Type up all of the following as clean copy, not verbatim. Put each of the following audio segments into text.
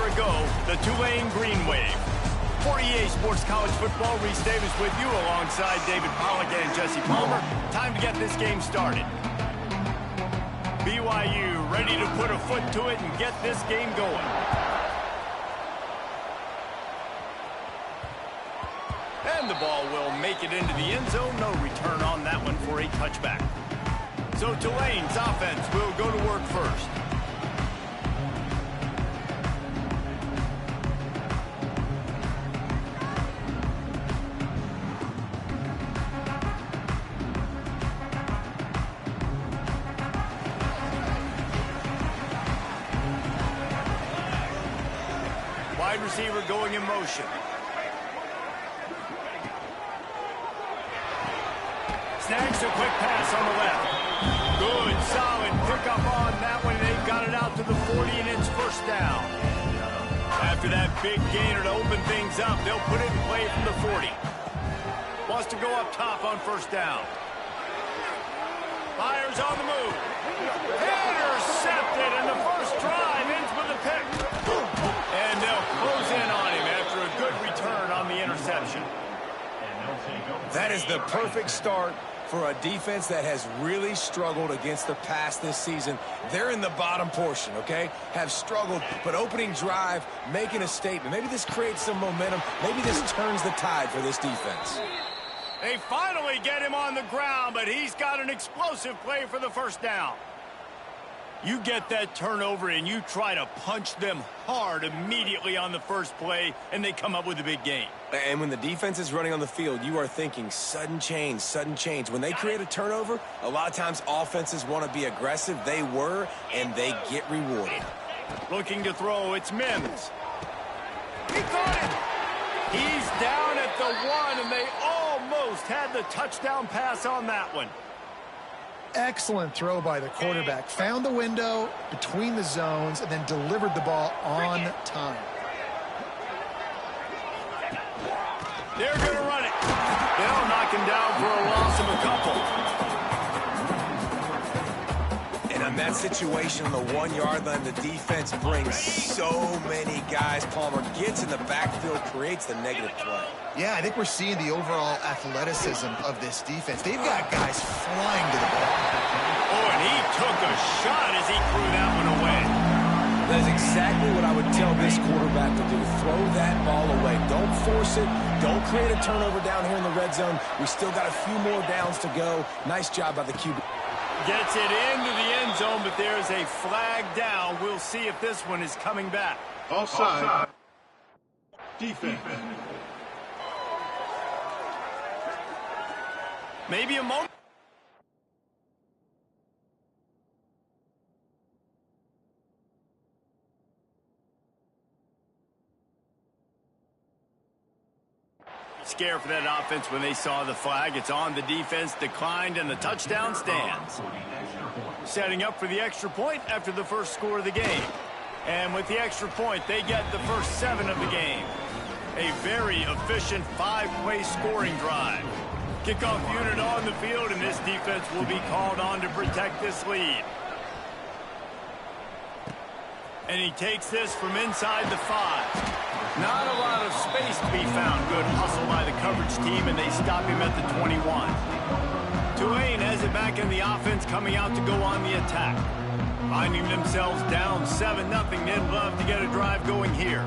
year ago, the Tulane Green Wave. For EA Sports College Football, Reese Davis with you alongside David Pollack and Jesse Palmer. Time to get this game started. BYU ready to put a foot to it and get this game going. And the ball will make it into the end zone. No return on that one for a touchback. So Tulane's offense will go to work first. Wide receiver going in motion. Snags a quick pass on the left. Good, solid pickup on that one. They've got it out to the 40, and it's first down. After that big gainer to open things up, they'll put it in play from the 40. Wants to go up top on first down. Fires on the move. Intercepted, and the first drive ends with a pick. And they'll close in on him after a good return on the interception. That is the perfect start for a defense that has really struggled against the pass this season. They're in the bottom portion, okay? Have struggled, but opening drive, making a statement. Maybe this creates some momentum. Maybe this turns the tide for this defense. They finally get him on the ground, but he's got an explosive play for the first down. You get that turnover and you try to punch them hard immediately on the first play, and they come up with a big gain. And when the defense is running on the field, you are thinking sudden change, sudden change. When they create a turnover, a lot of times offenses want to be aggressive. They were, and they get rewarded. Looking to throw, it's Mims. He caught it. He's down at the 1, and they almost had the touchdown pass on that one. Excellent throw by the quarterback. Found the window between the zones and then delivered the ball on time. They're going to run it. They'll knock him down for a loss of a couple. And on that situation on the 1-yard line, the defense brings so many guys. Palmer gets in the backfield, creates the negative play. Yeah, I think we're seeing the overall athleticism of this defense. They've got guys flying to the ball. Oh, and he took a shot as he threw that one away. That is exactly what I would tell this quarterback to do. Throw that ball away. Don't force it. Don't create a turnover down here in the red zone. We still got a few more downs to go. Nice job by the QB. Gets it into the end zone, but there's a flag down. We'll see if this one is coming back. Offside. Defense. Maybe a moment. Scare for that offense when they saw the flag. It's on the defense, declined, and the touchdown stands. Setting up for the extra point after the first score of the game. And with the extra point, they get the first 7 of the game. A very efficient 5-play scoring drive. Kickoff unit on the field, and this defense will be called on to protect this lead. And he takes this from inside the 5. Not a lot of space to be found. Good hustle by the coverage team, and they stop him at the 21. Tulane has it back in the offense, coming out to go on the attack. Finding themselves down 7-0, they'd love to get a drive going here.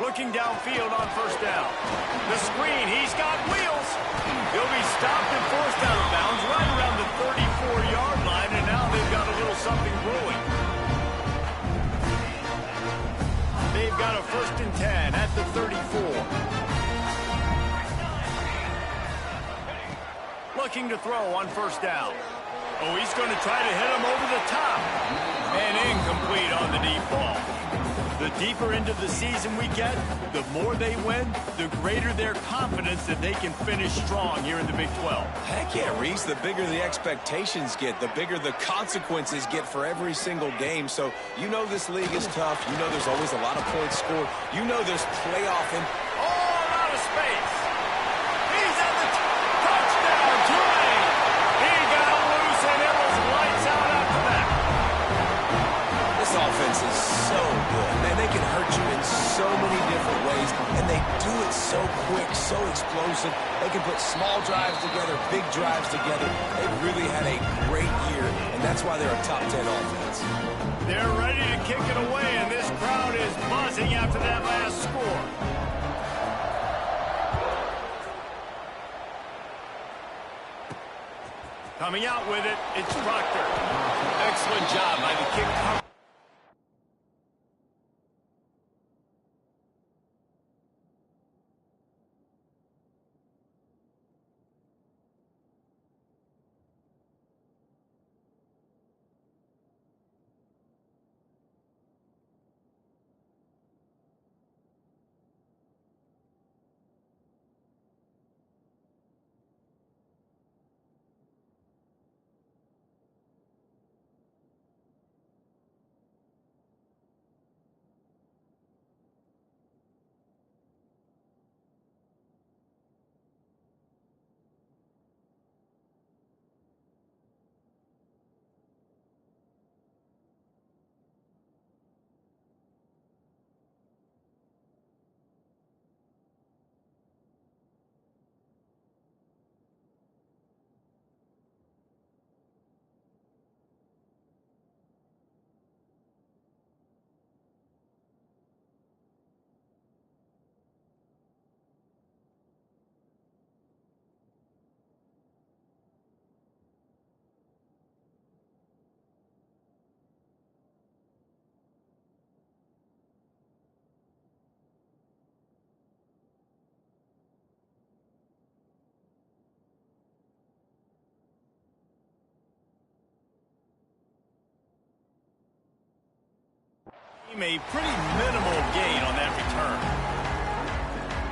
Looking downfield on first down. The screen, he's got wheels. He'll be stopped and forced out of bounds right around the 34-yard line, and now they've got a little something brewing. They've got a 1st and 10 at the 34. Looking to throw on first down. Oh, he's going to try to hit him over the top. And incomplete on the deep ball. The deeper into the season we get, the more they win, the greater their confidence that they can finish strong here in the Big 12. Heck yeah, Reese. The bigger the expectations get, the bigger the consequences get for every single game. So you know this league is tough. You know there's always a lot of points scored. You know there's playoff in. All out of space. He's at the touchdown, Tulane. explosive. They can put small drives together, big drives together. They've really had a great year, and that's why they're a top 10 offense. They're ready to kick it away, and this crowd is buzzing after that last score. Coming out with it, it's Proctor. Excellent job by the kick cover. A pretty minimal gain on that return.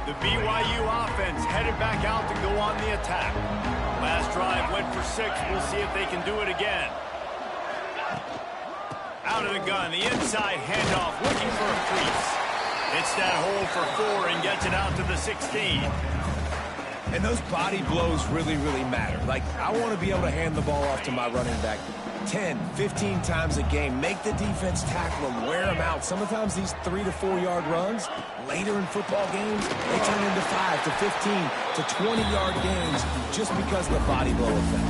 The BYU offense headed back out to go on the attack. Last drive went for 6. We'll see if they can do it again. Out of the gun, the inside handoff, looking for a crease. Hits that hole for 4 and gets it out to the 16. And those body blows really, really matter. Like, I want to be able to hand the ball off to my running back 10, 15 times a game. Make the defense tackle them, wear them out. Sometimes these 3 to 4 yard runs, later in football games, they turn into 5 to 15 to 20-yard gains just because of the body blow effect.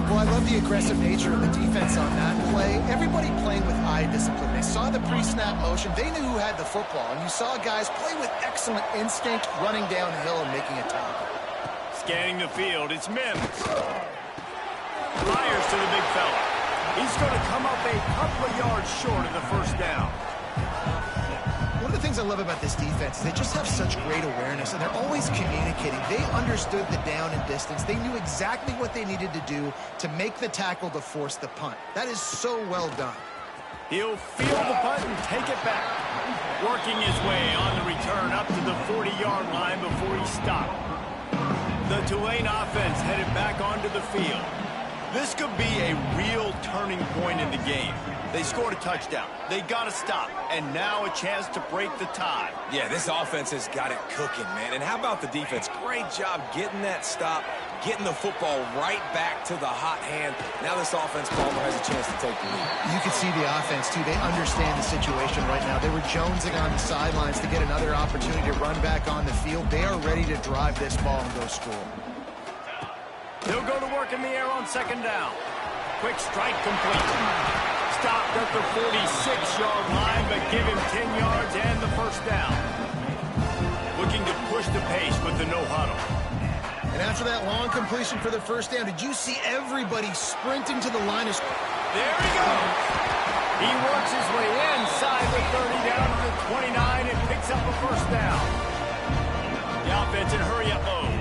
Well, I love the aggressive nature of the defense on that play. Everybody playing with eye discipline. They saw the pre-snap motion. They knew who had the football. And you saw guys play with excellent instinct, running downhill and making a tackle. Scanning the field, it's Mims. Fires to the big fella. He's going to come up a couple of yards short of the first down. One of the things I love about this defense is they just have such great awareness, and they're always communicating. They understood the down and distance. They knew exactly what they needed to do to make the tackle to force the punt. That is so well done. He'll field the punt and take it back. Working his way on the return up to the 40-yard line before he stopped. The Tulane offense headed back onto the field. This could be a real turning point in the game. They scored a touchdown. They got to stop. And now a chance to break the tie. Yeah, this offense has got it cooking, man. And how about the defense? Great job getting that stop, getting the football right back to the hot hand. Now this offense, Palmer, has a chance to take the lead. You can see the offense, too. They understand the situation right now. They were jonesing on the sidelines to get another opportunity to run back on the field. They are ready to drive this ball and go score. He'll go to work in the air on second down. Quick strike complete. Stopped at the 46-yard line, but give him 10 yards and the first down. Looking to push the pace with the no huddle. And after that long completion for the first down, did you see everybody sprinting to the line of scrimmage? There he goes. He works his way inside the 30 down to the 29 and picks up a first down. The offense in hurry-up mode.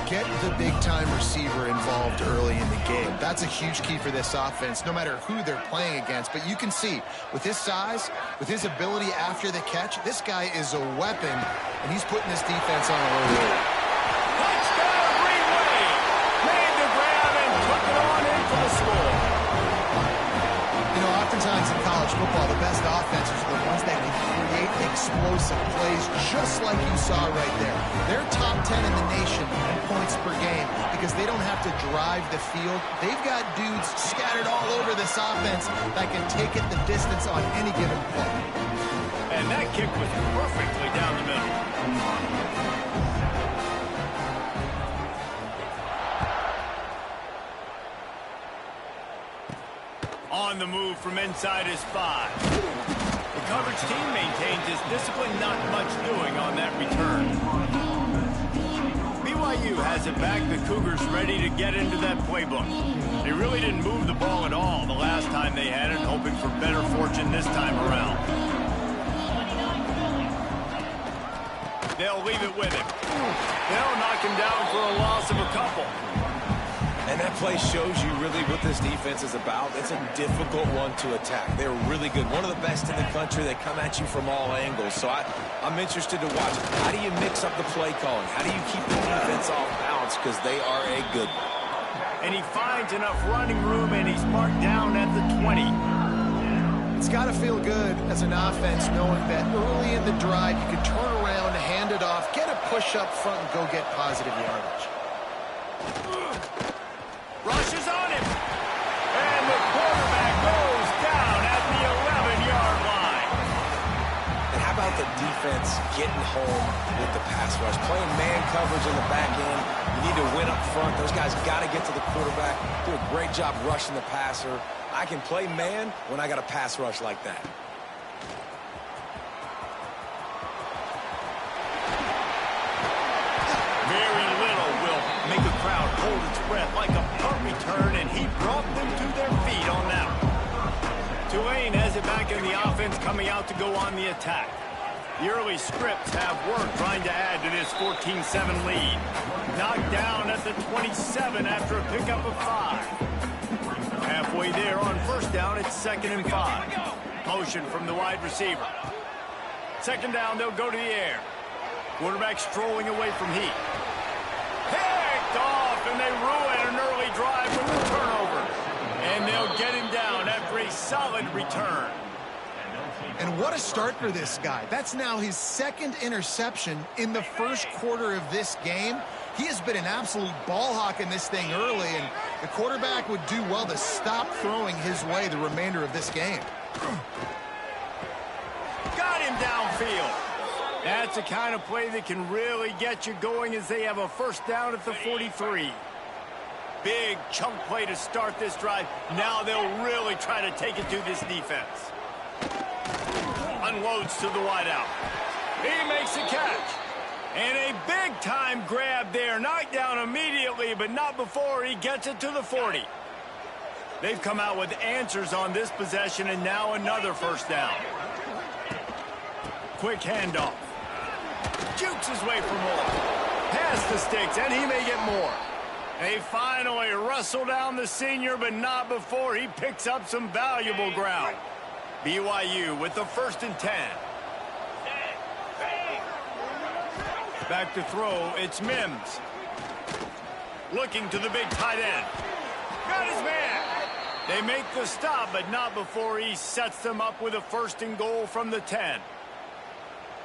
Get the big-time receiver involved early in the game. That's a huge key for this offense, no matter who they're playing against. But you can see, with his size, with his ability after the catch, this guy is a weapon, and he's putting this defense on a roll. Touchdown, Greenway! Made the grab and took it on in for the score. You know, oftentimes in college football, the best offenses are the ones that can create explosive plays, just like you saw right there. They're top 10 in the nation in points per game because they don't have to drive the field. They've got dudes scattered all over this offense that can take it the distance on any given play. And that kick was perfectly down the middle. on the move from inside his 5. The coverage team maintains his discipline, not much doing on that return. BYU has it back. The Cougars ready to get into that playbook. They really didn't move the ball at all the last time they had it, hoping for better fortune this time around. They'll leave it with him. They'll knock him down for a loss of a couple. And that play shows you really what this defense is about. It's a difficult one to attack. They're really good. One of the best in the country. They come at you from all angles. So I'm interested to watch. How do you mix up the play calling? How do you keep the defense off balance? Because they are a good one. And he finds enough running room, and he's marked down at the 20. It's got to feel good as an offense knowing that early in the drive you can turn around, hand it off, get a push up front, and go get positive yardage. Rushes on him. And the quarterback goes down at the 11-yard line. And how about the defense getting home with the pass rush? Playing man coverage in the back end. You need to win up front. Those guys got to get to the quarterback. Do a great job rushing the passer. I can play man when I got a pass rush like that. Very little will make a crowd hold its breath like a punt return, and he brought them to their feet on that one. Tulane has it back in the offense, coming out to go on the attack. The early scripts have worked trying to add to this 14-7 lead. Knocked down at the 27 after a pickup of 5. Halfway there on first down, it's 2nd and 5. Motion from the wide receiver. 2nd down, they'll go to the air. Quarterback strolling away from Heat. Picked off, and they ruin an early drive with the turnover. And they'll get him down after a solid return. And what a start for this guy. That's now his 2nd interception in the first quarter of this game. He has been an absolute ball hawk in this thing early, and the quarterback would do well to stop throwing his way the remainder of this game. Got him downfield. That's the kind of play that can really get you going as they have a first down at the 43. Big chunk play to start this drive. Now they'll really try to take it to this defense. Unloads to the wideout. He makes a catch. And a big-time grab there. Knocked down immediately, but not before he gets it to the 40. They've come out with answers on this possession, and now another first down. Quick handoff. Jukes his way for more. Past the sticks, and he may get more. They finally wrestle down the senior, but not before he picks up some valuable ground. BYU with the 1st and 10. Back to throw, it's Mims. Looking to the big tight end. Got his man. They make the stop, but not before he sets them up with a 1st and goal from the 10.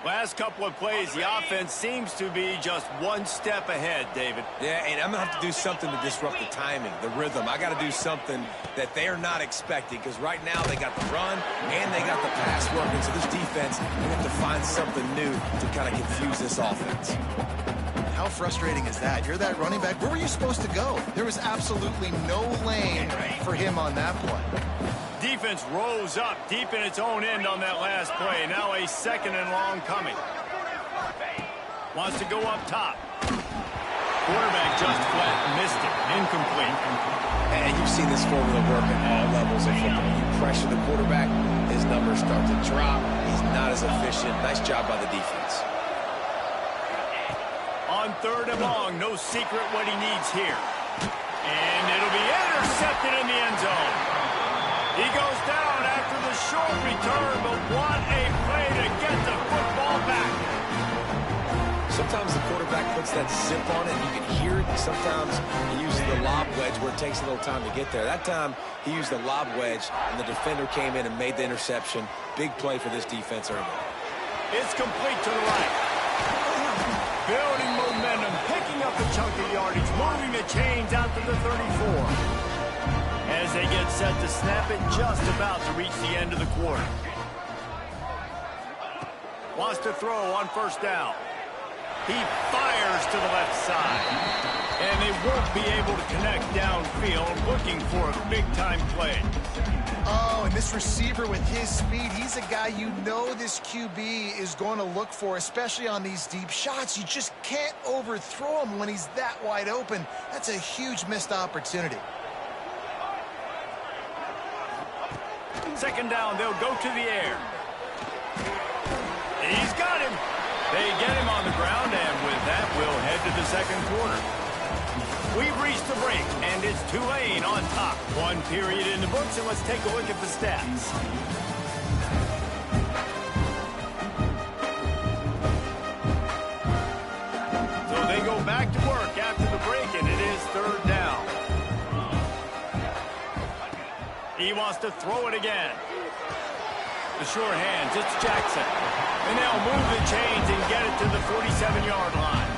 Last couple of plays, the offense seems to be just one step ahead, David. Yeah, and I'm going to have to do something to disrupt the timing, the rhythm. I got to do something that they're not expecting, because right now they got the run and they got the pass working. So this defense, they have to find something new to kind of confuse this offense. How frustrating is that? You're that running back. Where were you supposed to go? There was absolutely no lane for him on that play. Defense rose up deep in its own end on that last play. Now a 2nd and long coming. Wants to go up top. Quarterback just flat missed it. Incomplete. And you've seen this formula work at all levels of football. You pressure the quarterback, his numbers start to drop. He's not as efficient. Nice job by the defense. On 3rd and long, no secret what he needs here. And it'll be intercepted in the end zone. He goes down after the short return, but what a play to get the football back. Sometimes the quarterback puts that zip on it, and you can hear it. Sometimes he uses the lob wedge where it takes a little time to get there. That time, he used the lob wedge, and the defender came in and made the interception. Big play for this defense early. It's complete to the right. Building momentum, picking up a chunk of yardage, moving the chains out to the 34. As they get set to snap it, just about to reach the end of the quarter. Wants to throw on 1st down. He fires to the left side. And they won't be able to connect downfield, looking for a big-time play. Oh, and this receiver with his speed, he's a guy you know this QB is going to look for, especially on these deep shots. You just can't overthrow him when he's that wide open. That's a huge missed opportunity. Second down, they'll go to the air. He's got him. They get him on the ground, and with that, we'll head to the second quarter. We've reached the break, and it's Tulane on top. One period in the books, and let's take a look at the stats. So they go back to work after the break, and it is third down. He wants to throw it again. The sure hands, it's Jackson. And they'll move the chains and get it to the 47-yard line.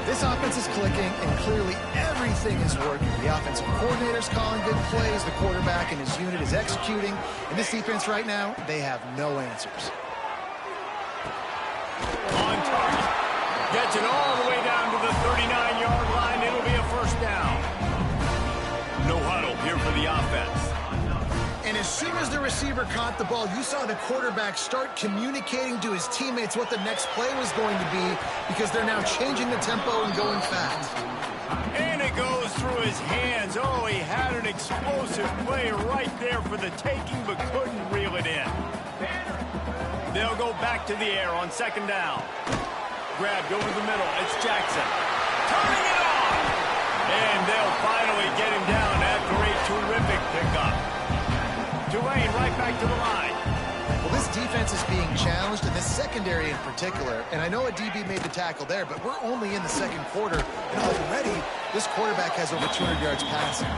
This offense is clicking, and clearly everything is working. The offensive coordinator's calling good plays. The quarterback and his unit is executing. And this defense right now, they have no answers. On target. Gets it all the way down to the 39-yard line. It'll be a first down. No huddle here for the offense. And as soon as the receiver caught the ball, you saw the quarterback start communicating to his teammates what the next play was going to be, because they're now changing the tempo and going fast. And it goes through his hands. Oh, he had an explosive play right there for the taking, but couldn't reel it in. They'll go back to the air on second down. Grabbed over the middle. It's Jackson. Turning it on! And they'll finally get him down after a terrific pickup. Tulane right back to the line. Well, this defense is being challenged, and this secondary in particular. And I know a DB made the tackle there, but we're only in the second quarter, and already this quarterback has over 200 yards passing.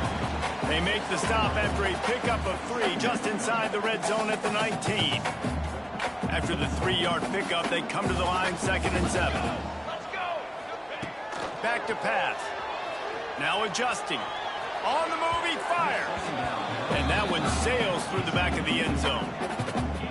They make the stop after a pickup of 3 just inside the red zone at the 19. After the 3-yard pickup, they come to the line, 2nd and 7. Let's go. Back to pass. Now adjusting. On the move, he fires. And that one sails through the back of the end zone.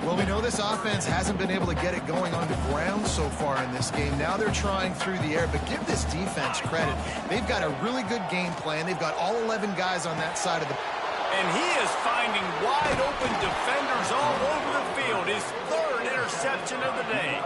Well, we know this offense hasn't been able to get it going on the ground so far in this game. Now they're trying through the air, but give this defense credit. They've got a really good game plan. They've got all 11 guys on that side of the... And he is finding wide open defenders all over the field. His 3rd interception of the day.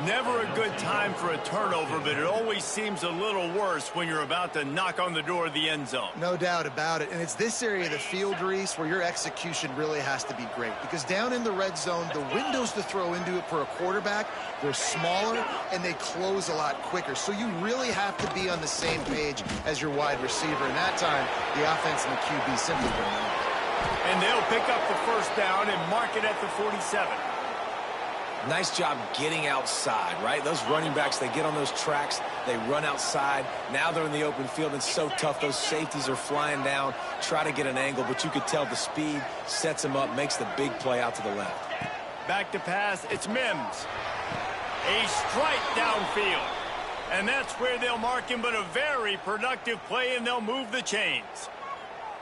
Never a good time for a turnover, but it always seems a little worse when you're about to knock on the door of the end zone. No doubt about it. And it's this area of the field, Reese, where your execution really has to be great. Because down in the red zone, the windows to throw into it for a quarterback, they're smaller and they close a lot quicker. So you really have to be on the same page as your wide receiver. And that time, the offense and the QB simply don't know. And they'll pick up the first down and mark it at the 47. Nice job getting outside, right? Those running backs, they get on those tracks, they run outside. Now they're in the open field. It's so tough. Those safeties are flying down, try to get an angle, but you could tell the speed sets them up, makes the big play out to the left. Back to pass, it's Mims. A strike downfield. And that's where they'll mark him, but a very productive play, and they'll move the chains.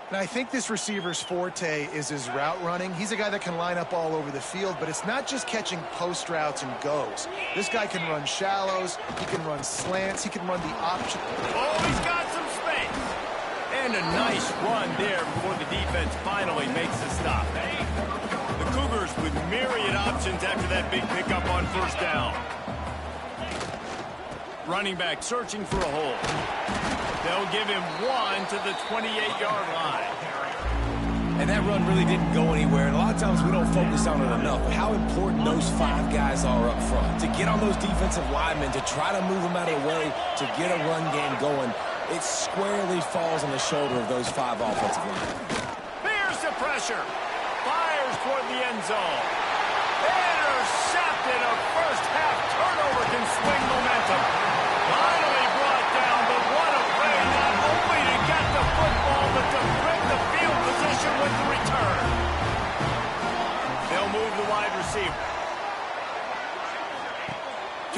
And I think this receiver's forte is his route running. He's a guy that can line up all over the field, but it's not just catching post routes and goes. This guy can run shallows, he can run slants, he can run the option. Oh, he's got some space. And a nice run there before the defense finally makes the stop. The Cougars with myriad options after that big pickup on first down. Running back searching for a hole. They'll give him 1 to the 28-yard line. And that run really didn't go anywhere. And a lot of times we don't focus on it enough. But how important those 5 guys are up front. To get on those defensive linemen, to try to move them out of the way, to get a run game going, it squarely falls on the shoulder of those 5 offensive linemen. Here's the pressure. Fires toward the end zone. Intercepted. A first-half turnover can swing momentum. Finally brought down, but what a play, not only to get the football, but to bring the field position with the return. They'll move the wide receiver.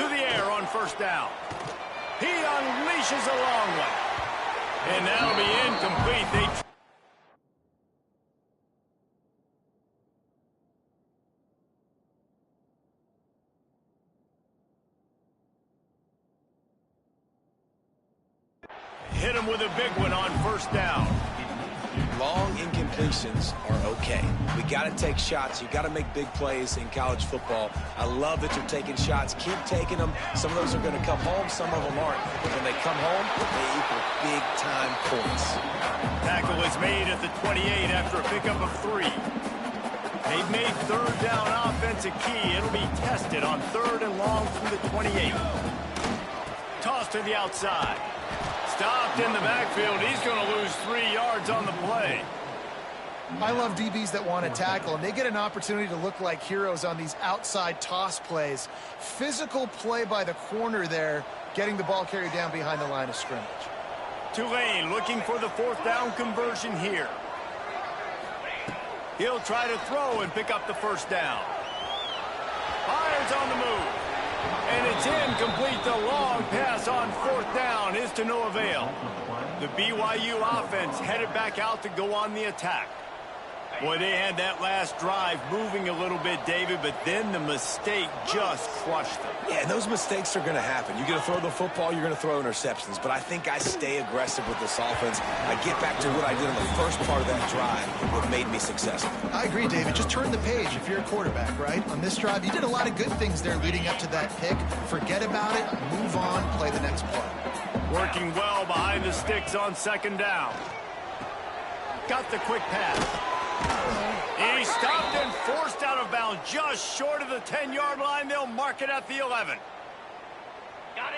To the air on first down. He unleashes a long one. And that'll be incomplete. Hit him with a big one on first down. long incompletions are okay. We got to take shots. You got to make big plays in college football. I love that you're taking shots. Keep taking them. Some of those are going to come home. Some of them aren't. But when they come home, they equal big-time points. Tackle is made at the 28 after a pickup of 3. They've made third down offense a key. It'll be tested on 3rd and long from the 28. Toss to the outside. Stopped in the backfield. He's going to lose 3 yards on the play. I love DBs that want to tackle, and they get an opportunity to look like heroes on these outside toss plays. Physical play by the corner there, getting the ball carried down behind the line of scrimmage. Tulane looking for the 4th down conversion here. He'll try to throw and pick up the 1st down. Fires on the move. And it's incomplete. The long pass on 4th down is to no avail. The BYU offense headed back out to go on the attack. Boy, they had that last drive moving a little bit, David, but then the mistake just crushed them. Yeah, those mistakes are going to happen. You're going to throw the football, you're going to throw interceptions. But I think I stay aggressive with this offense. I get back to what I did in the first part of that drive, what made me successful. I agree, David. Just turn the page if you're a quarterback, right? On this drive, you did a lot of good things there leading up to that pick. Forget about it, move on, play the next play. Working well behind the sticks on 2nd down. Got the quick pass. He stopped and forced out of bounds just short of the 10-yard line. They'll mark it at the 11.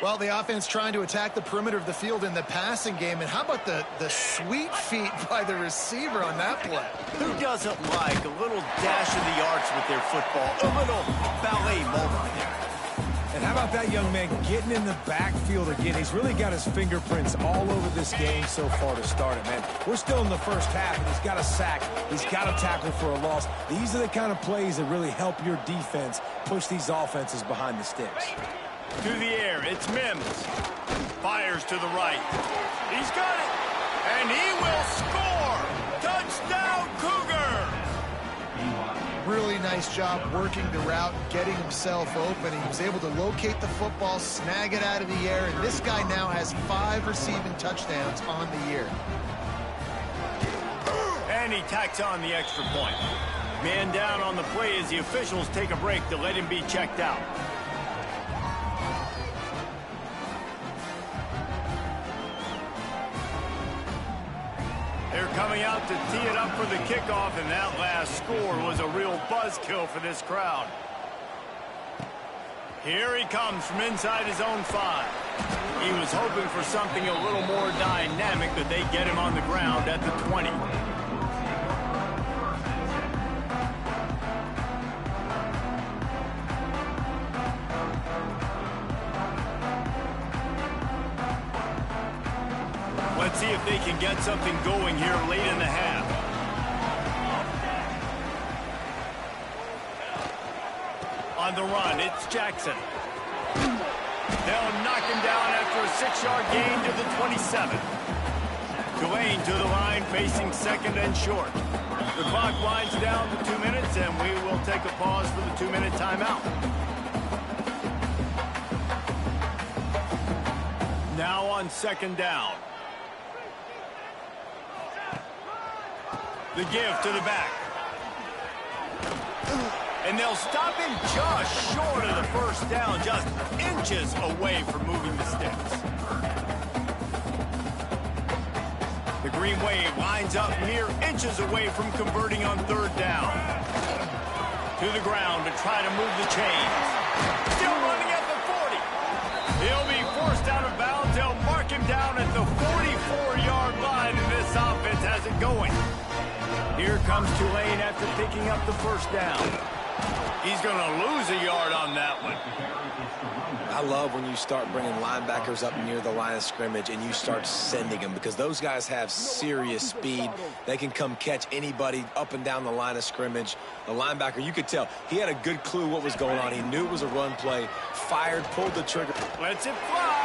Well, the offense trying to attack the perimeter of the field in the passing game. And how about the sweet feet by the receiver on that play? Who doesn't like a little dash of the arts with their football? A little ballet moment there. And how about that young man getting in the backfield again? He's really got his fingerprints all over this game so far to start it, man. We're still in the first half, and he's got a sack. He's got a tackle for a loss. These are the kind of plays that really help your defense push these offenses behind the sticks. To the air, it's Mims. Fires to the right. He's got it, and he will score. Touchdown, Cougar. Really nice job working the route, getting himself open. He was able to locate the football, snag it out of the air, and this guy now has 5 receiving touchdowns on the year. And he tacks on the extra point. Man down on the play as the officials take a break to let him be checked out. They're coming out to tee it up for the kickoff, and that last score was a real buzzkill for this crowd. Here he comes from inside his own 5. He was hoping for something a little more dynamic, but they get him on the ground at the 20. Let's see if they can get something going here late in the half. On the run, it's Jackson. They'll knock him down after a 6-yard gain to the 27. Tulane to the line, facing 2nd and short. The clock winds down to 2 minutes, and we will take a pause for the 2-minute timeout. Now on 2nd down. The give to the back. And they'll stop him just short of the 1st down, just inches away from moving the sticks. The Green Wave lines up mere inches away from converting on 3rd down. To the ground to try to move the chains. Still running at the 40. He'll be forced out of bounds. They'll mark him down at the 44-yard line, and this offense has it going. Here comes Tulane after picking up the 1st down. He's going to lose a yard on that one. I love when you start bringing linebackers up near the line of scrimmage and you start sending them, because those guys have serious speed. They can come catch anybody up and down the line of scrimmage. The linebacker, you could tell, he had a good clue what was going on. He knew it was a run play, fired, pulled the trigger. Lets it fly.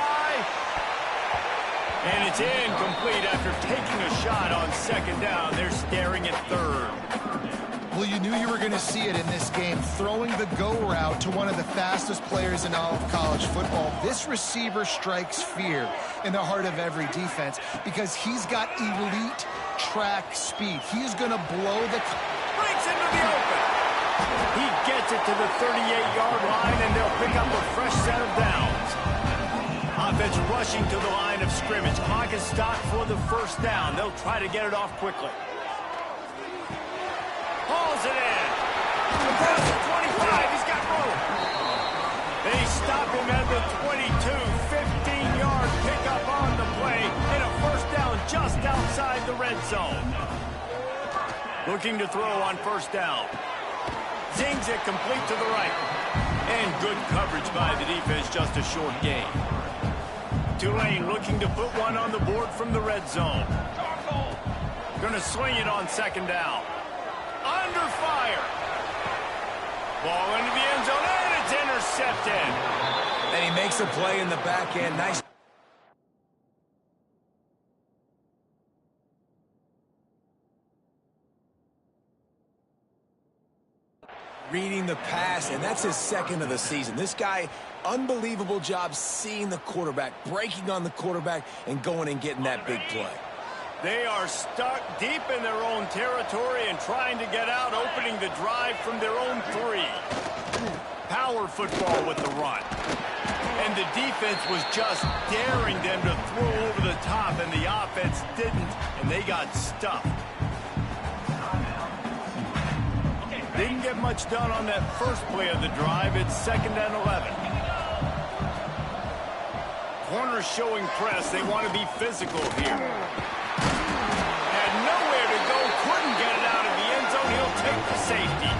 And it's incomplete after taking a shot on 2nd down. They're staring at 3rd. Well, you knew you were going to see it in this game, throwing the go route to one of the fastest players in all of college football. This receiver strikes fear in the heart of every defense because he's got elite track speed. He is going to blow the... Breaks into the open. He gets it to the 38-yard line, and they'll pick up a fresh set of downs. Offense rushing to the line of scrimmage. Clock is stopped for the first down. They'll try to get it off quickly. Hauls it in. Across the 25. He's got room. They stop him at the 22. 15-yard pickup on the play. And a first down just outside the red zone. Looking to throw on first down. Zings it complete to the right. And good coverage by the defense, just a short gain. Tulane looking to put one on the board from the red zone. Gonna swing it on second down. Under fire. Ball into the end zone, and it's intercepted. And he makes a play in the back end. Nice. Reading the pass, and that's his second of the season. This guy, unbelievable job seeing the quarterback, breaking on the quarterback, and going and getting that big play. They are stuck deep in their own territory and trying to get out, opening the drive from their own 3. Power football with the run. And the defense was just daring them to throw over the top, and the offense didn't, and they got stuffed. Didn't get much done on that first play of the drive. It's 2nd and 11. Corners showing press. They want to be physical here. Had nowhere to go. Couldn't get it out of the end zone. He'll take the safety.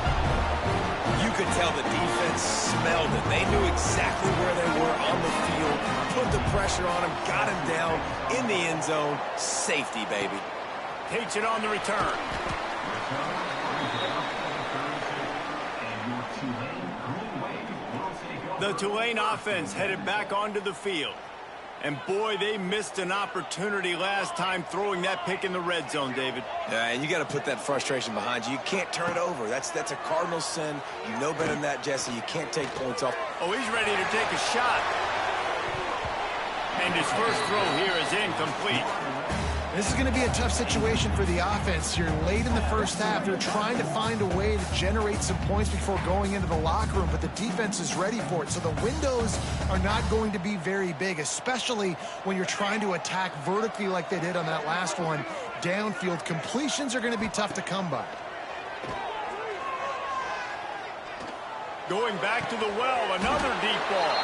You could tell the defense smelled it. They knew exactly where they were on the field. Put the pressure on him. Got him down in the end zone. Safety, baby. Takes it on the return. The Tulane offense headed back onto the field. And boy, they missed an opportunity last time throwing that pick in the red zone, David. Yeah, and you got to put that frustration behind you. You can't turn it over. That's a cardinal sin. You know better than that, Jesse. You can't take points off. Oh, he's ready to take a shot. And his first throw here is incomplete. This is going to be a tough situation for the offense. You're late in the first half. They're trying to find a way to generate some points before going into the locker room, but the defense is ready for it. So the windows are not going to be very big, especially when you're trying to attack vertically like they did on that last one. Downfield completions are going to be tough to come by. Going back to the well, another deep ball.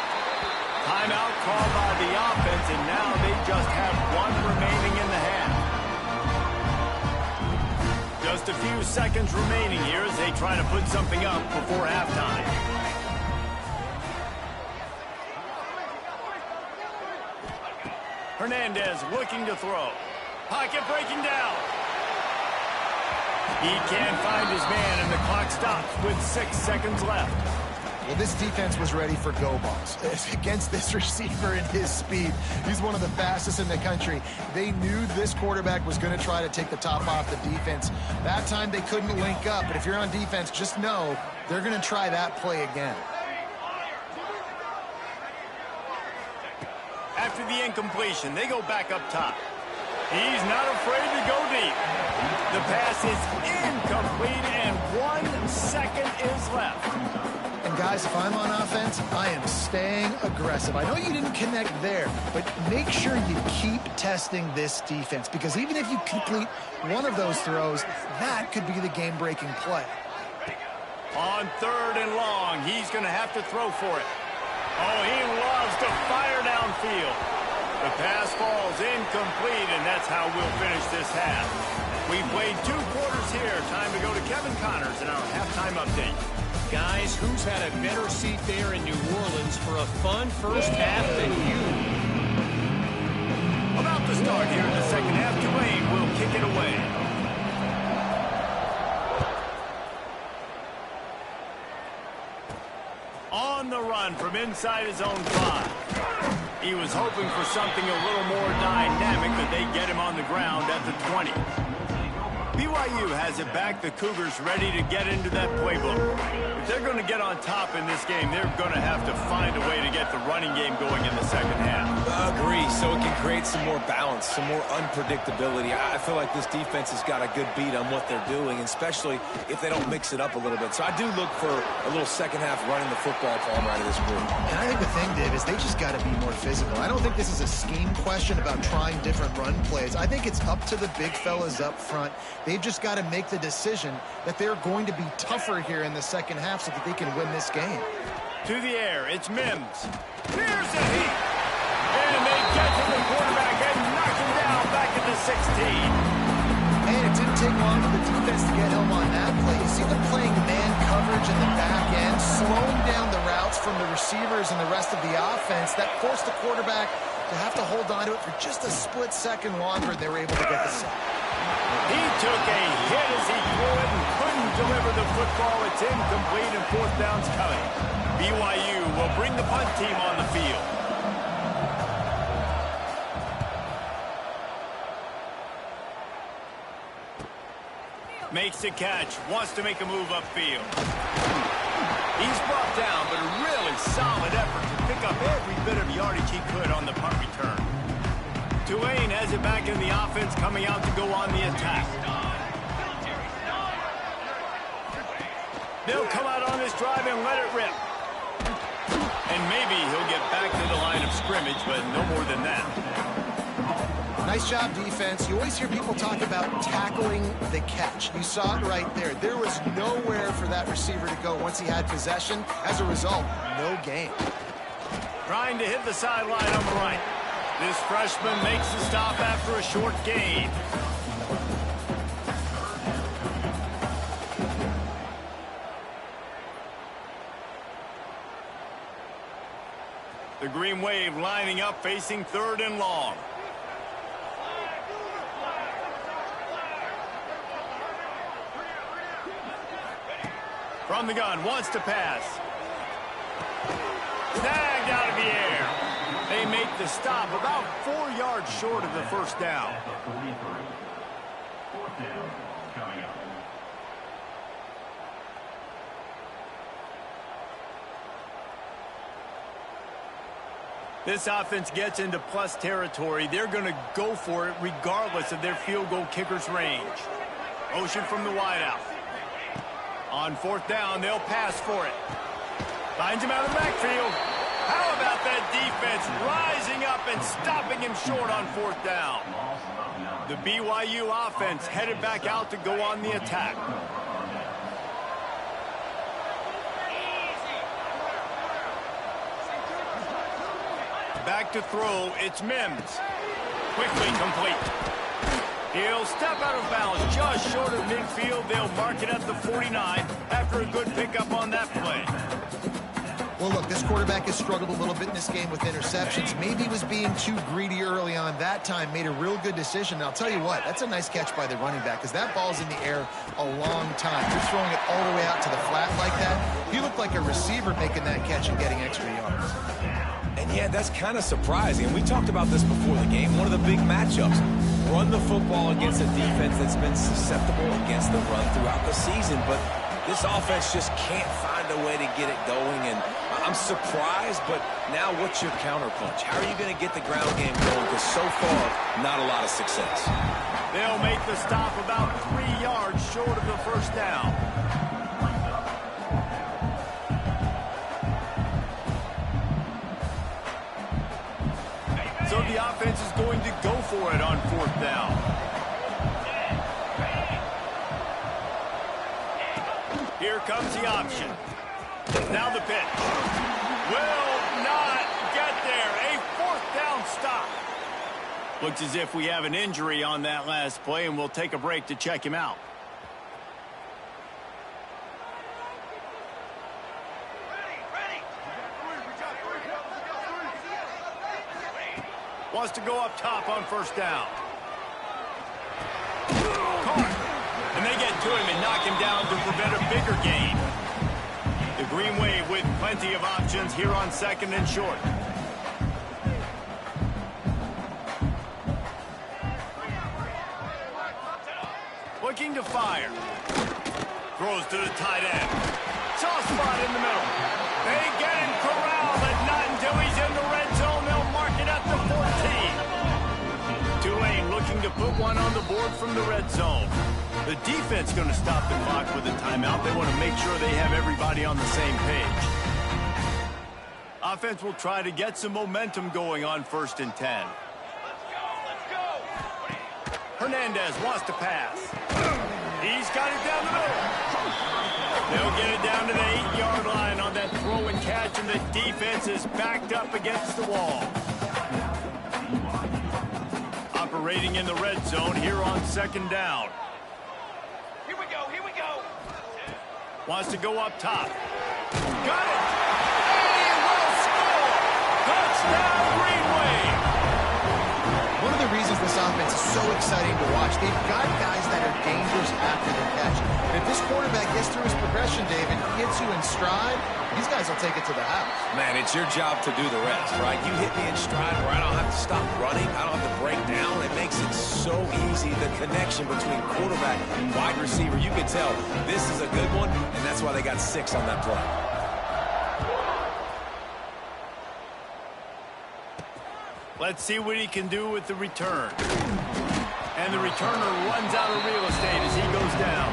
Timeout called by the offense, and now they just have one remaining in the half. Just a few seconds remaining here as they try to put something up before halftime. Hernandez looking to throw. Pocket breaking down. He can't find his man, and the clock stops with 6 seconds left. Well, this defense was ready for go balls against this receiver and his speed. He's one of the fastest in the country. They knew this quarterback was going to try to take the top off the defense. That time they couldn't link up, but if you're on defense, just know they're going to try that play again. After the incompletion, they go back up top. He's not afraid to go deep. The pass is incomplete, and 1 second is left. And guys, if I'm on offense, I am staying aggressive. I know you didn't connect there, but make sure you keep testing this defense, because even if you complete one of those throws, that could be the game-breaking play. On 3rd and long, he's going to have to throw for it. Oh, he loves to fire downfield. The pass falls incomplete, and that's how we'll finish this half. We've played 2 quarters here. Time to go to Kevin Connors in our halftime update. Guys, who's had a better seat there in New Orleans for a fun first half than you? About to start here in the second half, Tulane will kick it away. On the run from inside his own 5. He was hoping for something a little more dynamic, but they get him on the ground at the 20. BYU has it back. The Cougars ready to get into that playbook. If they're going to get on top in this game, they're going to have to find a way to get the running game going in the second half. Agree, so it can create some more balance, some more unpredictability. I feel like this defense has got a good beat on what they're doing, especially if they don't mix it up a little bit. So I do look for a little second half running the football Palmer out of this group. And I think the thing, Dave, is they just got to be more physical. I don't think this is a scheme question about trying different run plays. I think it's up to the big fellas up front. They've just got to make the decision that they're going to be tougher here in the second half so that they can win this game. To the air, it's Mims. Here's the heat. And they get to the quarterback and knock him down back at the 16. And it didn't take long for the defense to get home on that play. You see them playing man coverage in the back end, slowing down the routes from the receivers and the rest of the offense. That forced the quarterback to have to hold on to it for just a split second longer. They were able to get the sack. He took a hit as he threw it and couldn't deliver the football. It's incomplete and fourth down's coming. BYU will bring the punt team on the field. Makes a catch, wants to make a move upfield. He's brought down, but a really solid effort to pick up every bit of yardage he could on the punt return. Tulane has it back in the offense, coming out to go on the attack. They'll come out on this drive and let it rip. And maybe he'll get back to the line of scrimmage, but no more than that. Nice job, defense. You always hear people talk about tackling the catch. You saw it right there. There was nowhere for that receiver to go once he had possession. As a result, no gain. Trying to hit the sideline on the right. This freshman makes the stop after a short gain. The Green Wave lining up, facing third and long. From the gun, wants to pass. Snagged out of the air. They make the stop about 4 yards short of the first down. This offense gets into plus territory. They're going to go for it regardless of their field goal kicker's range. Motion from the wideout. On fourth down, they'll pass for it. Finds him out of the backfield. How about that defense rising up and stopping him short on fourth down? The BYU offense headed back out to go on the attack. Back to throw, it's Mims. Quickly complete. He'll step out of bounds just short of midfield. They'll mark it at the 49 after a good pickup on that play. Well, look, this quarterback has struggled a little bit in this game with interceptions. Maybe he was being too greedy early on. That time made a real good decision. And I'll tell you what, that's a nice catch by the running back because that ball's in the air a long time. You're throwing it all the way out to the flat like that. You look like a receiver making that catch and getting extra yards. And yeah, that's kind of surprising. And we talked about this before the game. One of the big matchups. Run the football against a defense that's been susceptible against the run throughout the season. But this offense just can't find a way to get it going. And I'm surprised, but now what's your counterpunch? How are you going to get the ground game going? Because so far, not a lot of success. They'll make the stop about 3 yards short of the first down. So the offense is going to go for it on fourth down. Here comes the option. Now the pitch. Will not get there. A fourth down stop. Looks as if we have an injury on that last play, and we'll take a break to check him out. Wants to go up top on first down. Caught. And they get to him and knock him down to prevent a bigger gain. The Green Wave with plenty of options here on second and short. looking to fire. Throws to the tight end. Soft spot in the middle. They get him corralled, but not until he's in the red zone. They'll mark it at the 14. Tulane looking to put one on the board from the red zone. The defense going to stop the clock with a timeout. They want to make sure they have everybody on the same page. Offense will try to get some momentum going on 1st and 10. Hernandez wants to pass. He's got it down the middle. They'll get it down to the 8-yard line on that throw and catch, and the defense is backed up against the wall. Operating in the red zone here on 2nd down. Here we go, here we go. Wants to go up top. Got it! He will score! Touchdown, Green Wave! One of the reasons this offense is so exciting to watch, they've got guys that are dangerous after the catch. And if this quarterback gets through his progression, David, gets you in stride, these guys will take it to the house. Man, it's your job to do the rest, right? You hit me in stride where I don't have to stop running. I don't have to break down. It makes it so easy, the connection between quarterback and wide receiver. You can tell this is a good one, and that's why they got 6 on that play. Let's see what he can do with the return. And the returner runs out of real estate as he goes down.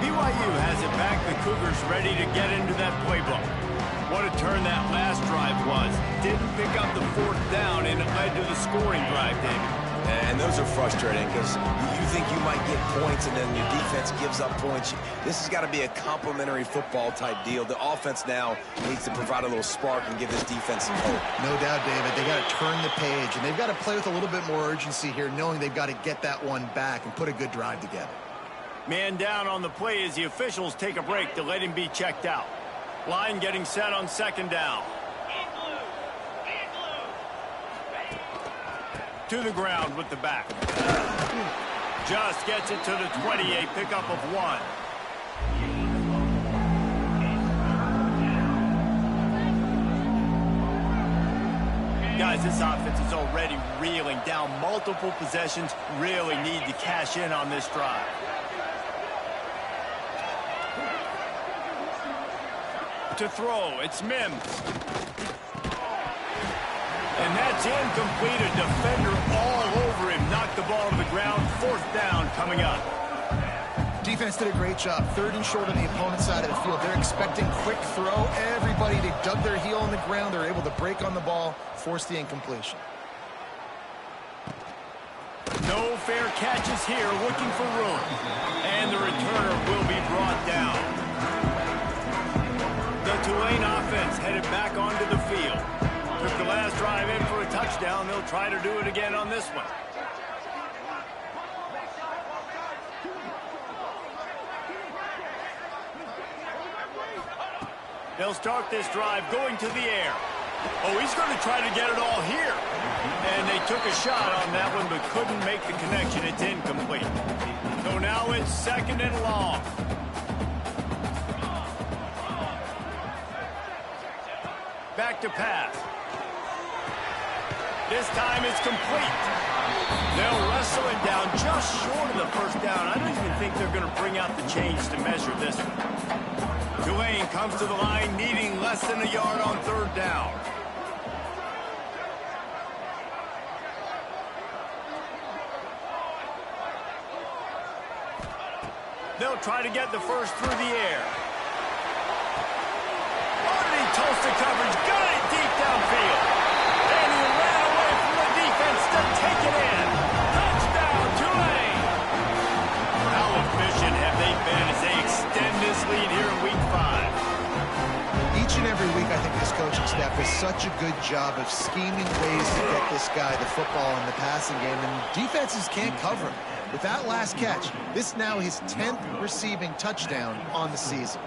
BYU has it back. The Cougars ready to get into that playbook. What a turn that last drive was. Didn't pick up the 4th down, and it led to the scoring drive, David. And those are frustrating because you think you might get points and then your defense gives up points. This has got to be a complementary football type deal. The offense now needs to provide a little spark and give this defense some hope. No doubt, David. They got to turn the page, and they've got to play with a little bit more urgency here, knowing they've got to get that one back and put a good drive together. Man down on the play as the officials take a break to let him be checked out. Line getting set on 2nd down. To the ground with the back. Just gets it to the 28, pickup of 1. Guys, this offense is already reeling down multiple possessions. Really need to cash in on this drive. To throw, it's Mims. And that's incomplete. A defender all over him. Knocked the ball to the ground. 4th down coming up. Defense did a great job. 3rd and short on the opponent's side of the field. They're expecting quick throw. Everybody, they dug their heel on the ground. They're able to break on the ball, force the incompletion. No fair catches here. Looking for room. And the returner will be brought down. The Tulane offense headed back onto the field. Took the last drive in for a touchdown. They'll try to do it again on this one. They'll start this drive going to the air. Oh, he's going to try to get it all here. And they took a shot on that one but couldn't make the connection. It's incomplete. So now it's 2nd and long. Back to pass. This time it's complete. They'll wrestle him down just short of the 1st down. I don't even think they're going to bring out the chains to measure this one. Tulane comes to the line needing less than a yard on 3rd down. They'll try to get the first through the air. Already toast the coverage. Got it deep downfield. And he ran away from the defense to take it in. Touchdown, Tulane. How efficient have they been as they extend this lead here in Week 5? Each and every week, I think this coaching staff does such a good job of scheming ways to get this guy the football in the passing game, and defenses can't cover him. With that last catch, this now his 10th receiving touchdown on the season.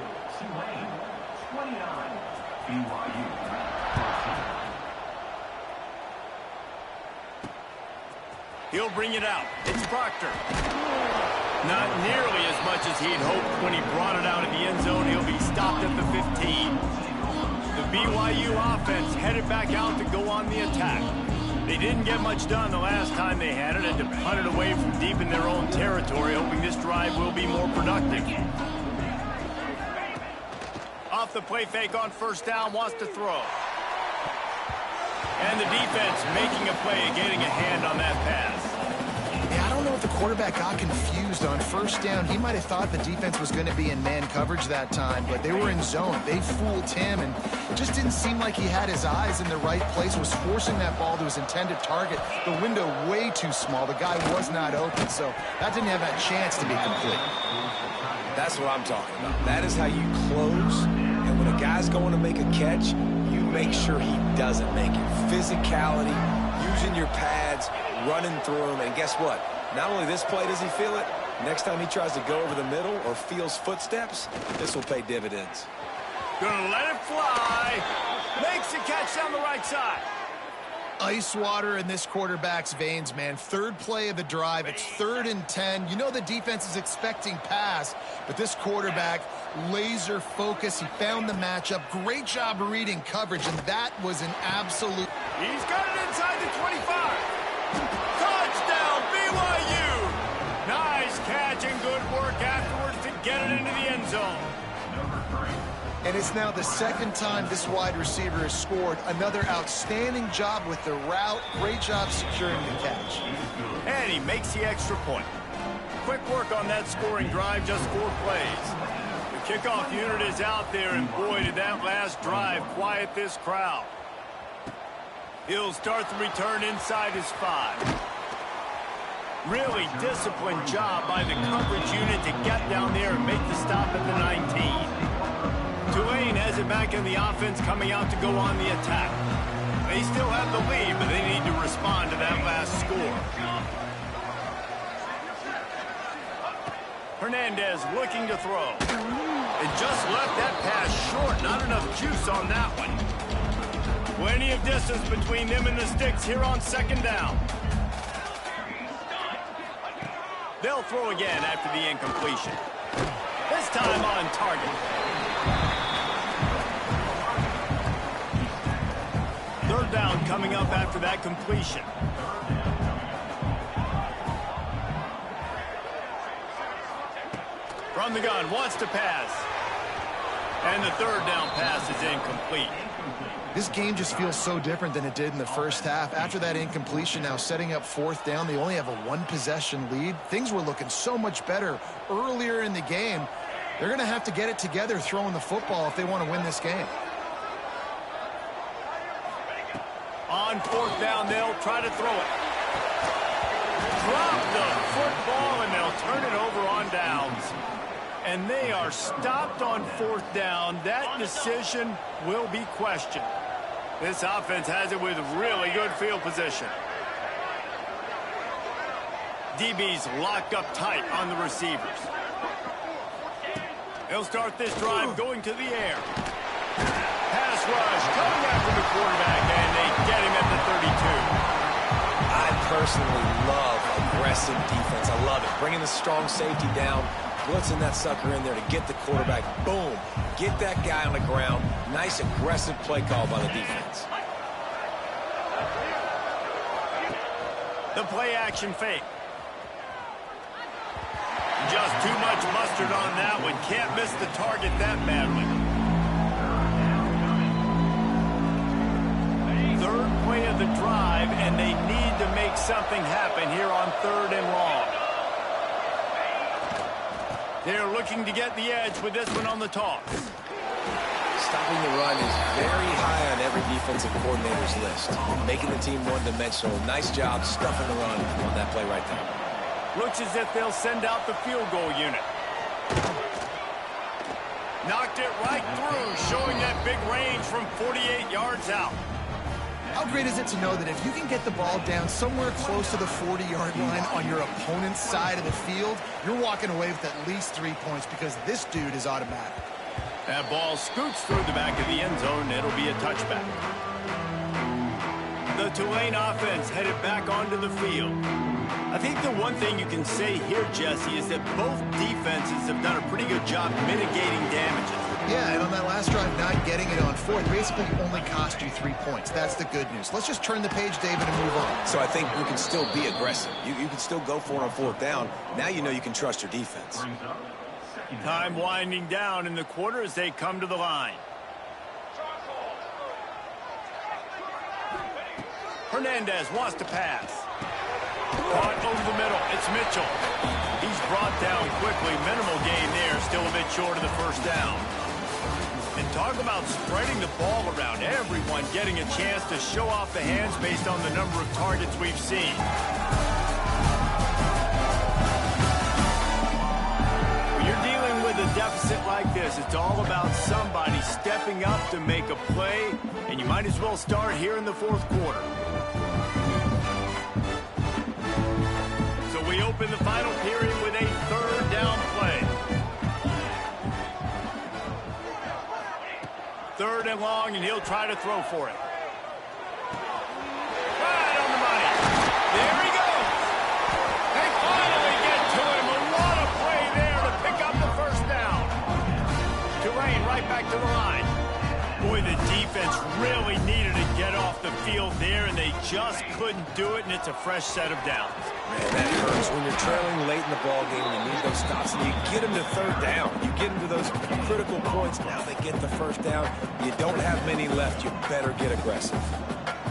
He'll bring it out. It's Proctor. Not nearly as much as he'd hoped when he brought it out of the end zone. He'll be stopped at the 15. The BYU offense headed back out to go on the attack. They didn't get much done the last time they had it, and to punt it away from deep in their own territory, hoping this drive will be more productive. Off the play fake on first down, wants to throw. And the defense making a play and getting a hand on that pass. Yeah, I don't know if the quarterback got confused on first down. He might have thought the defense was going to be in man coverage that time, but they were in zone. They fooled him and just didn't seem like he had his eyes in the right place, was forcing that ball to his intended target. The window way too small. The guy was not open, so that didn't have that chance to be complete. That's what I'm talking about. That is how you close, and when a guy's going to make a catch, you make sure he doesn't make it. Physicality, using your pads, running through him, and guess what? Not only this play does he feel it, next time he tries to go over the middle or feels footsteps, this will pay dividends. Gonna let it fly. Makes the catch down the right side. Ice water in this quarterback's veins, man. Third play of the drive. It's 3rd and 10. You know the defense is expecting pass, but this quarterback, laser focus. He found the matchup. Great job reading coverage, and that was an absolute... He's got it inside the 25. Touchdown, BYU. Nice catch and good work afterwards to get it into the end zone. And it's now the 2nd time this wide receiver has scored. Another outstanding job with the route. Great job securing the catch. And he makes the extra point. Quick work on that scoring drive, just 4 plays. The kickoff unit is out there, and boy, did that last drive quiet this crowd. He'll start the return inside his 5. Really disciplined job by the coverage unit to get down there and make the stop at the 19. Tulane has it back in the offense, coming out to go on the attack. They still have the lead, but they need to respond to that last score. Hernandez looking to throw. It just left that pass short. Not enough juice on that one. Plenty of distance between them and the sticks here on 2nd down. They'll throw again after the incompletion. This time on target. 3rd down coming up after that completion. From the gun, wants to pass. And the 3rd down pass is incomplete. This game just feels so different than it did in the first half. After that incompletion, now setting up 4th down, they only have a 1-possession lead. Things were looking so much better earlier in the game. They're going to have to get it together throwing the football if they want to win this game. On 4th down, they'll try to throw it. Drop the football, and they'll turn it over on downs. And they are stopped on 4th down. That decision will be questioned. This offense has it with really good field position. DB's locked up tight on the receivers. They'll start this drive going to the air. Pass rush coming after the quarterback, and they get him at the 32. I personally love aggressive defense. I love it. Bringing the strong safety down, blitzing that sucker in there to get the quarterback. Boom. Get that guy on the ground. Nice aggressive play call by the defense. The play action fake. Just too much mustard on that one. Can't miss the target that badly. 3rd play of the drive, and they need to make something happen here on 3rd and long. They're looking to get the edge with this one on the toss. Stopping the run is very high on every defensive coordinator's list. Making the team one-dimensional. Nice job stuffing the run on that play right there. Looks as if they'll send out the field goal unit. Knocked it right through, showing that big range from 48 yards out. How great is it to know that if you can get the ball down somewhere close to the 40-yard line on your opponent's side of the field, you're walking away with at least 3 points because this dude is automatic. That ball scoots through the back of the end zone. It'll be a touchback. The Tulane offense headed back onto the field. I think the one thing you can say here, Jesse, is that both defenses have done a pretty good job mitigating damages. Yeah, and on that last drive, not getting it on fourth basically only cost you 3 points. That's the good news. Let's just turn the page, David, and move on. So I think you can still be aggressive. You can still go for it on fourth down. Now you know you can trust your defense. Time winding down in the quarter as they come to the line. Hernandez wants to pass. Caught over the middle. It's Mitchell. He's brought down quickly. Minimal gain there. Still a bit short of the first down. And talk about spreading the ball around. Everyone getting a chance to show off the hands based on the number of targets we've seen. When you're dealing with a deficit like this, it's all about somebody stepping up to make a play, and you might as well start here in the fourth quarter. So we open the final period with a third down play. Third and long, and he'll try to throw for it. Right on the money. There he goes. They finally get to him. A lot of play there to pick up the first down. Tulane right back to the line. Boy, the defense really needed to get off the field there, and they just couldn't do it, and it's a fresh set of downs. Man, that hurts. When you're trailing late in the ball game, you need those stops, and you get them to third down. You get them to those critical points. Now they get the first down. You don't have many left. You better get aggressive.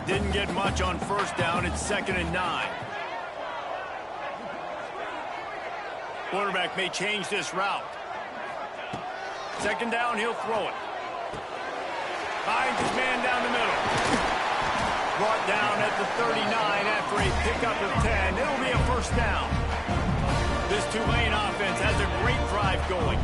Didn't get much on first down. It's 2nd and 9. Quarterback may change this route. 2nd down, he'll throw it. Finds his man down the middle. Brought down at the 39 after a pickup of 10. It'll be a first down. This Tulane offense has a great drive going.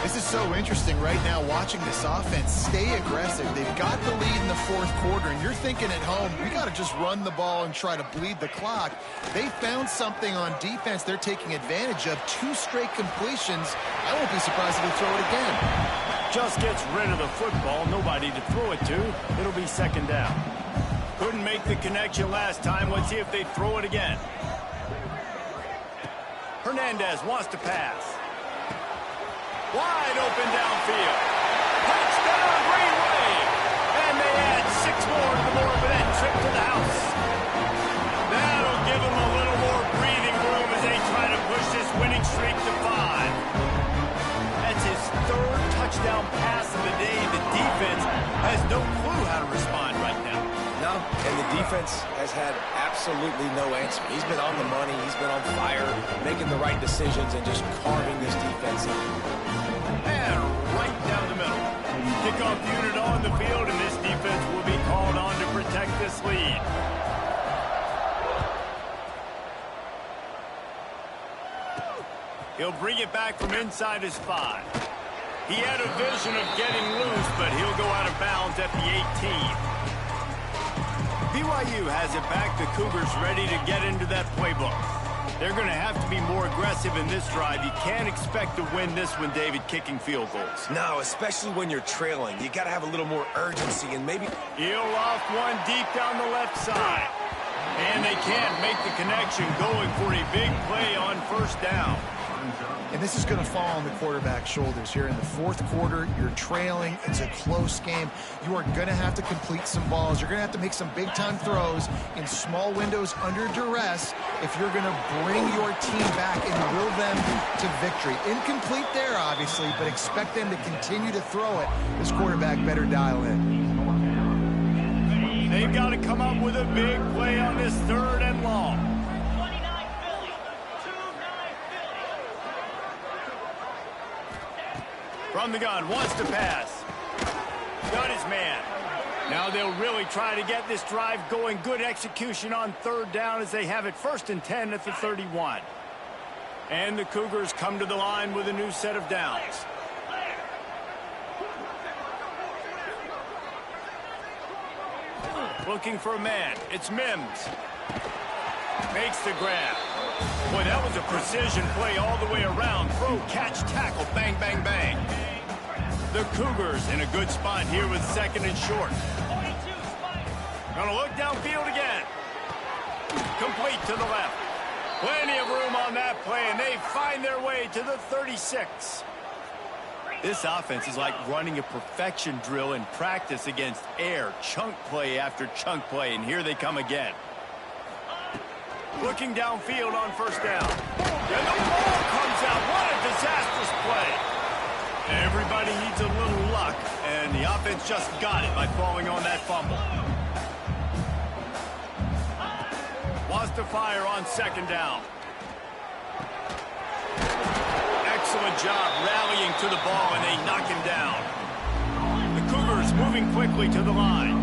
This is so interesting right now watching this offense stay aggressive. They've got the lead in the fourth quarter, and you're thinking at home, we got to just run the ball and try to bleed the clock. They found something on defense they're taking advantage of. 2 straight completions. I won't be surprised if they throw it again. Just gets rid of the football. Nobody to throw it to. It'll be 2nd down. Couldn't make the connection last time. Let's see if they throw it again. Hernandez wants to pass. Wide open downfield. Touchdown, Green Wave. And they add 6 more to the board with that trip to the house. That'll give them a little more breathing room as they try to push this winning streak to 5. That's his 3rd touchdown pass of the day. The defense has no clue how to respond right now. No, and the defense has had absolutely no answer. He's been on the money. He's been on fire, making the right decisions and just carving this defense up. And right down the middle. Kickoff unit on the field, and this defense will be called on to protect this lead. He'll bring it back from inside his 5. He had a vision of getting loose, but he'll go out of bounds at the 18. BYU has it back. The Cougars ready to get into that playbook. They're going to have to be more aggressive in this drive. You can't expect to win this one, David, kicking field goals. No, especially when you're trailing. You got to have a little more urgency and maybe... He'll off one deep down the left side. And they can't make the connection, going for a big play on first down. And this is going to fall on the quarterback's shoulders here in the fourth quarter. You're trailing. It's a close game. You are going to have to complete some balls. You're going to have to make some big-time throws in small windows under duress if you're going to bring your team back and will them to victory. Incomplete there, obviously, but expect them to continue to throw it. This quarterback better dial in. They've got to come up with a big play on this 3rd and long. From the gun, wants to pass. Got his man. Now they'll really try to get this drive going. Good execution on 3rd down as they have it 1st and 10 at the 31. And the Cougars come to the line with a new set of downs. Looking for a man. It's Mims. Makes the grab. Boy, that was a precision play all the way around. Throw, catch, tackle, bang, bang, bang. The Cougars in a good spot here with 2nd and short. Gonna look downfield again. Complete to the left. Plenty of room on that play, and they find their way to the 36. This offense is like running a perfection drill in practice against air, chunk play after chunk play, and here they come again. Looking downfield on first down. And the ball comes out. What a disastrous play. Everybody needs a little luck, and the offense just got it by falling on that fumble. Wants to fire on second down. Excellent job rallying to the ball, and they knock him down. The Cougars moving quickly to the line.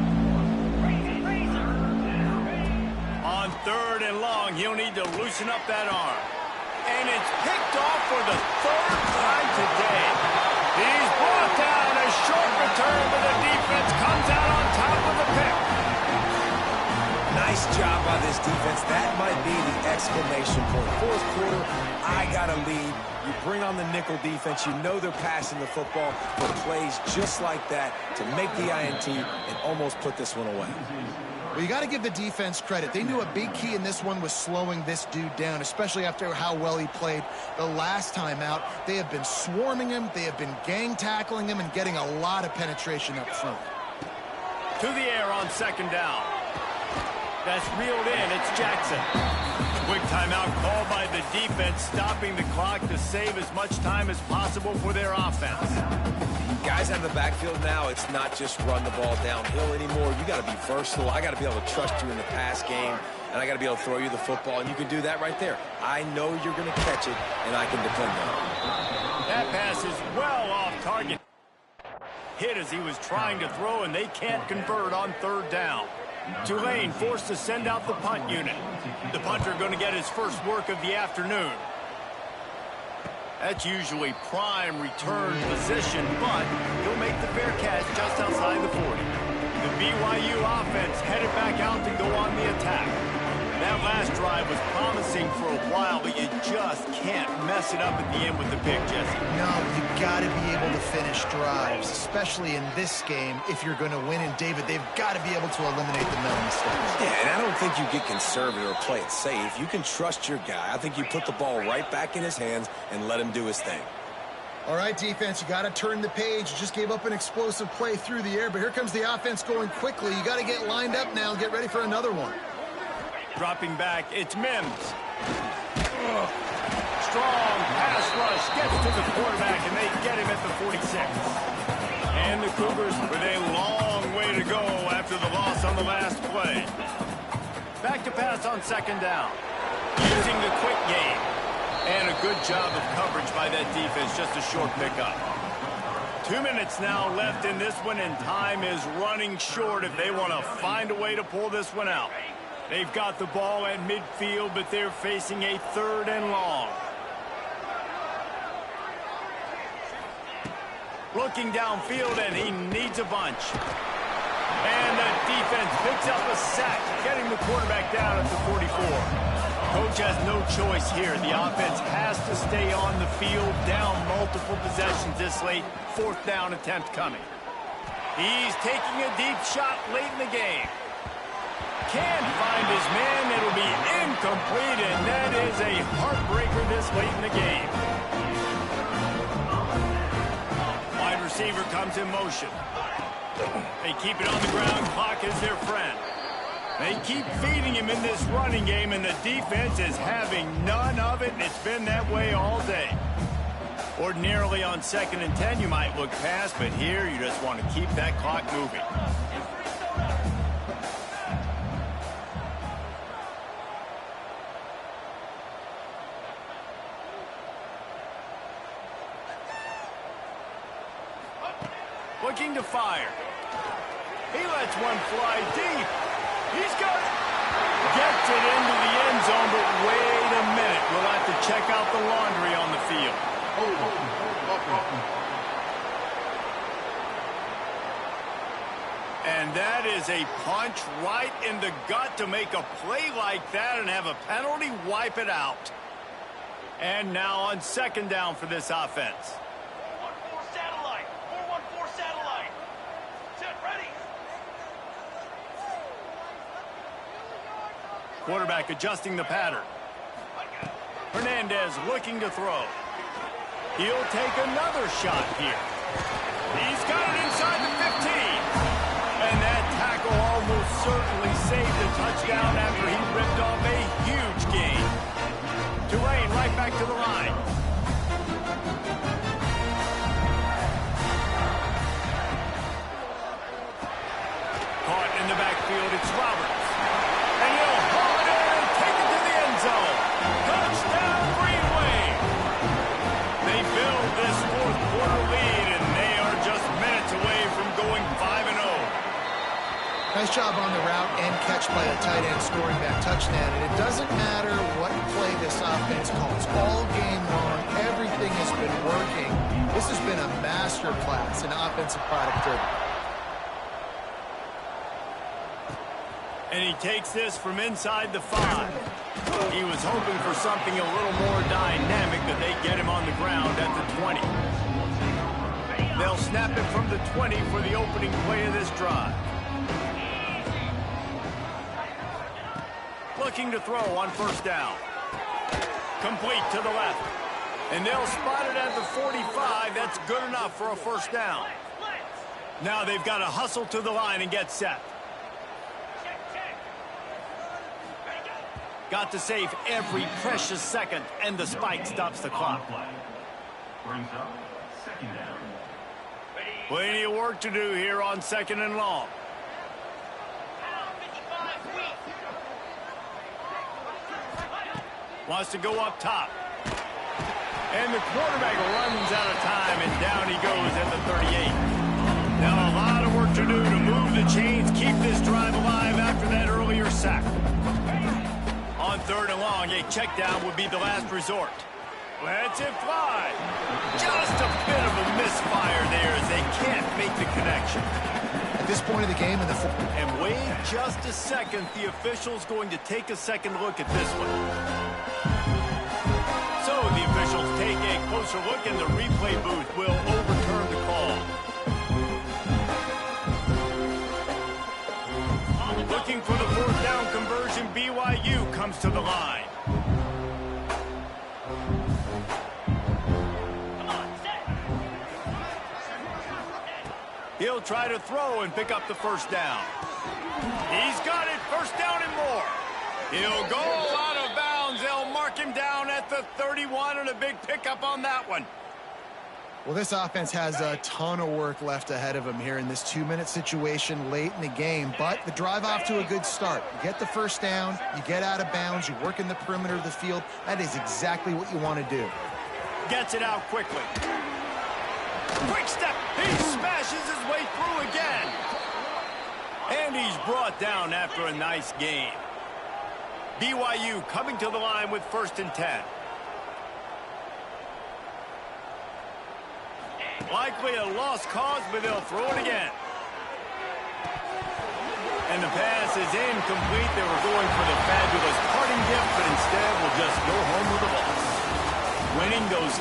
On third and long, he'll need to loosen up that arm. And it's picked off for the third time today. He's brought down. A short return, but the defense comes out on top of the pick. Nice job by this defense. That might be the exclamation point. Fourth quarter, I got a lead. You bring on the nickel defense. You know they're passing the football, but plays just like that to make the INT and almost put this one away. Well, you got to give the defense credit. They knew a big key in this one was slowing this dude down, especially after how well he played the last time out. They have been swarming him. They have been gang tackling him and getting a lot of penetration up front. To the air on second down. That's reeled in. It's Jackson. Quick timeout called by the defense, stopping the clock to save as much time as possible for their offense. Guys out of the backfield now, it's not just run the ball downhill anymore. You got to be versatile. I got to be able to trust you in the pass game, and I got to be able to throw you the football, and you can do that right there. I know you're going to catch it, and I can depend on it. That pass is well off target. Hit as he was trying to throw, and they can't convert on third down. Tulane forced to send out the punt unit. The punter going to get his first work of the afternoon. That's usually prime return position, but he'll make the fair catch just outside the 40. The BYU offense headed back out to go on the attack. That last drive was promising for a while, but you just can't mess it up at the end with the pick, Jesse. No, you got to be able to finish drives, especially in this game. If you're going to win, and David, they've got to be able to eliminate the mental mistakes. Yeah, and I don't think you get conservative or play it safe. You can trust your guy. I think you put the ball right back in his hands and let him do his thing. All right, defense, you got to turn the page. You just gave up an explosive play through the air, but here comes the offense going quickly. You got to get lined up now and get ready for another one. Dropping back, it's Mims. Strong pass rush gets to the quarterback, and they get him at the 46. And the Cougars with a long way to go after the loss on the last play. Back to pass on second down. Using the quick game. And a good job of coverage by that defense, just a short pickup. 2 minutes now left in this one, and time is running short if they want to find a way to pull this one out. They've got the ball at midfield, but they're facing a third and long. Looking downfield, and he needs a bunch. And the defense picks up a sack, getting the quarterback down at the 44. Coach has no choice here. The offense has to stay on the field, down multiple possessions this late. Fourth down attempt coming. He's taking a deep shot late in the game. Can't find his man. It'll be incomplete, and that is a heartbreaker this late in the game. Wide receiver comes in motion. They keep it on the ground. Clock is their friend. They keep feeding him in this running game, and the defense is having none of it, and it's been that way all day. Ordinarily on 2nd and 10, you might look past, but here you just want to keep that clock moving. Looking to fire. He lets one fly deep. He's got it. Gets it into the end zone, but wait a minute. We'll have to check out the laundry on the field. And that is a punch right in the gut to make a play like that and have a penalty wipe it out. And now on 2nd down for this offense. 4-1-4 satellite. 4-1-4 satellite. Set, ready. Quarterback adjusting the pattern. Hernandez looking to throw. He'll take another shot here. He's got it inside the 15. And that tackle almost certainly saved a touchdown after he ripped off a huge gain. Tulane right back to the line. Caught in the backfield, it's Roberts. And he'll haul it in and take it to the end zone. Touchdown, Green Wave. They build this fourth quarter lead, and they are just minutes away from going 5-0. Nice job on the route and catch by the tight end scoring that touchdown. And it doesn't matter what play this offense calls. All game long, everything has been working. This has been a master class in offensive productivity. And he takes this from inside the 5. He was hoping for something a little more dynamic, but they get him on the ground at the 20. They'll snap it from the 20 for the opening play of this drive. Looking to throw on first down. Complete to the left. And they'll spot it at the 45. That's good enough for a first down. Now they've got to hustle to the line and get set. Got to save every precious second, and the spike stops the clock. Plenty of work to do here on 2nd and long. Wants to go up top. And the quarterback runs out of time, and down he goes at the 38. Now a lot of work to do to move the chains, keep this drive alive after that earlier sack. On 3rd and long, a check down would be the last resort. Lets it fly. Just a bit of a misfire there as they can't make the connection. At this point of the game, and wait just a second, the official's going to take a second look at this one. So the officials take a closer look, and the replay booth will overturn the call. Looking for the 4th down conversion, BYU comes to the line. He'll try to throw and pick up the first down. He's got it, first down and more. He'll go out of bounds. They'll mark him down at the 31, and a big pickup on that one. Well, this offense has a ton of work left ahead of them here in this 2-minute situation late in the game, but the drive off to a good start. You get the first down, you get out of bounds, you work in the perimeter of the field. That is exactly what you want to do. Gets it out quickly. Quick step. He smashes his way through again. And he's brought down after a nice game. BYU coming to the line with 1st and 10. Likely a lost cause, but they'll throw it again. And the pass is incomplete. They were going for the fabulous parting gift, but instead will just go home with a loss. Winning those